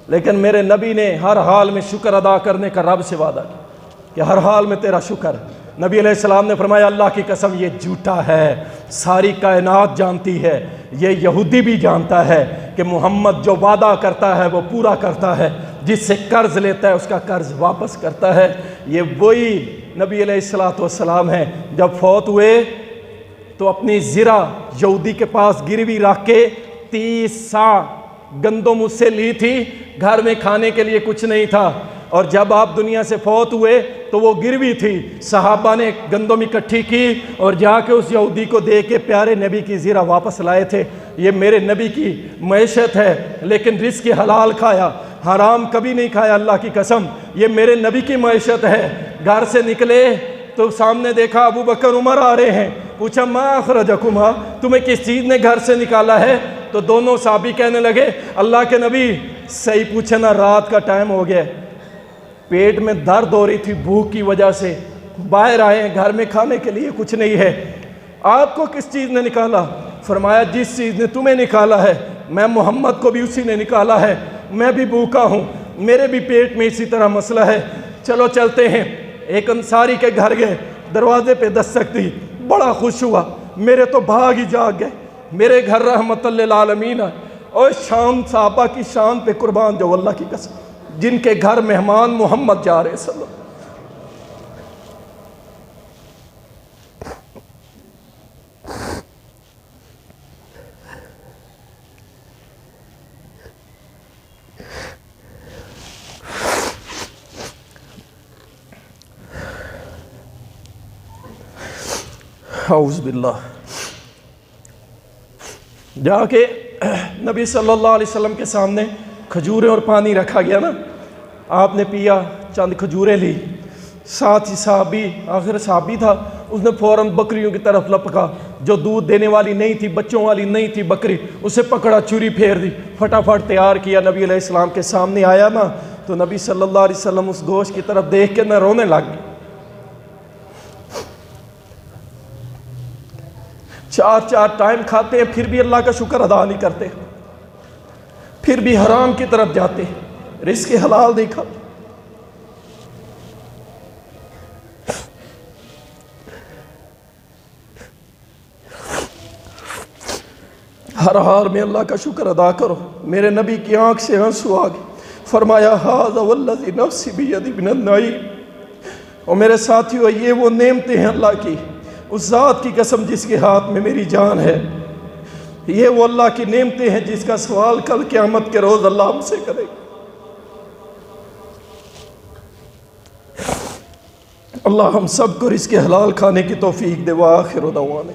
لیکن میرے نبی نے ہر حال میں شکر ادا کرنے کا رب سے وعدہ کیا کہ ہر حال میں تیرا شکر ہے۔ نبی علیہ السلام نے فرمایا اللہ کی قسم یہ جھوٹا ہے، ساری کائنات جانتی ہے، یہ یہودی بھی جانتا ہے کہ محمد جو وعدہ کرتا ہے وہ پورا کرتا ہے، جس سے قرض لیتا ہے اس کا قرض واپس کرتا ہے۔ یہ وہی نبی علیہ السلام ہیں، جب فوت ہوئے تو اپنی زرہ یہودی کے پاس گروی رکھ کے 30 سا گندم اس سے لی تھی، گھر میں کھانے کے لیے کچھ نہیں تھا، اور جب آپ دنیا سے فوت ہوئے تو وہ گروی تھی، صحابہ نے گندم اکٹھی کی اور جا کے اس یہودی کو دے کے پیارے نبی کی زرہ واپس لائے تھے۔ یہ میرے نبی کی معیشت ہے، لیکن رزق حلال کھایا، حرام کبھی نہیں کھایا اللہ کی قسم۔ یہ میرے نبی کی معیشت ہے۔ گھر سے نکلے تو سامنے دیکھا ابو بکر عمر آ رہے ہیں، پوچھا ما اخرجکما، تمہیں کس چیز نے گھر سے نکالا ہے؟ تو دونوں صحابی کہنے لگے اللہ کے نبی صحیح پوچھے نا، رات کا ٹائم ہو گیا، پیٹ میں درد ہو رہی تھی بھوک کی وجہ سے، باہر آئے ہیں، گھر میں کھانے کے لیے کچھ نہیں ہے، آپ کو کس چیز نے نکالا؟ فرمایا جس چیز نے تمہیں نکالا ہے میں محمد کو بھی اسی نے نکالا ہے، میں بھی بھوکا ہوں، میرے بھی پیٹ میں اسی طرح مسئلہ ہے، چلو چلتے ہیں۔ ایک انصاری کے گھر گئے، دروازے پہ دستک دی، بڑا خوش ہوا، میرے تو بھاگ ہی جاگ گئے، میرے گھر رحمت للعالمین ہے۔ اور شان صحابہ کی شان پہ قربان جو اللہ کی قسم، جن کے گھر مہمان محمد جا رہے صلی اللہ علیہ وسلم۔ اعوذ باللہ. جا کے نبی صلی اللہ علیہ وسلم کے سامنے کھجوریں اور پانی رکھا گیا نا، آپ نے پیا، چند کھجوریں لی. ساتھ ہی صحابی، آخر صحابی تھا، اس نے فوراً بکریوں کی طرف لپکا. جو دودھ دینے والی نہیں تھی، بچوں والی نہیں تھی بکری، اسے پکڑا، چوری پھیر دی، فٹافٹ تیار کیا. نبی علیہ السلام کے سامنے آیا نا، تو نبی صلی اللہ علیہ وسلم اس گوشت کی طرف دیکھ کے نہ رونے لگ گئے. 4 ٹائم کھاتے ہیں، پھر بھی اللہ کا شکر ادا نہیں کرتے، پھر بھی حرام کی طرف جاتے، رزق حلال نہیں کھاتے. ہر حال میں اللہ کا شکر ادا کرو. میرے نبی کی آنکھ سے آنسو آ گئے. فرمایا ھذا والذی نفسی بیدی من النعیم. اور میرے ساتھیو، یہ وہ نعمتیں ہیں اللہ کی، اس ذات کی قسم جس کے ہاتھ میں میری جان ہے. یہ وہ اللہ کی نعمتیں ہیں جس کا سوال کل قیامت کے روز اللہ ہم سے کرے گا. اللہ ہم سب کو رزق حلال کھانے کی توفیق دے. وآخر دعوانا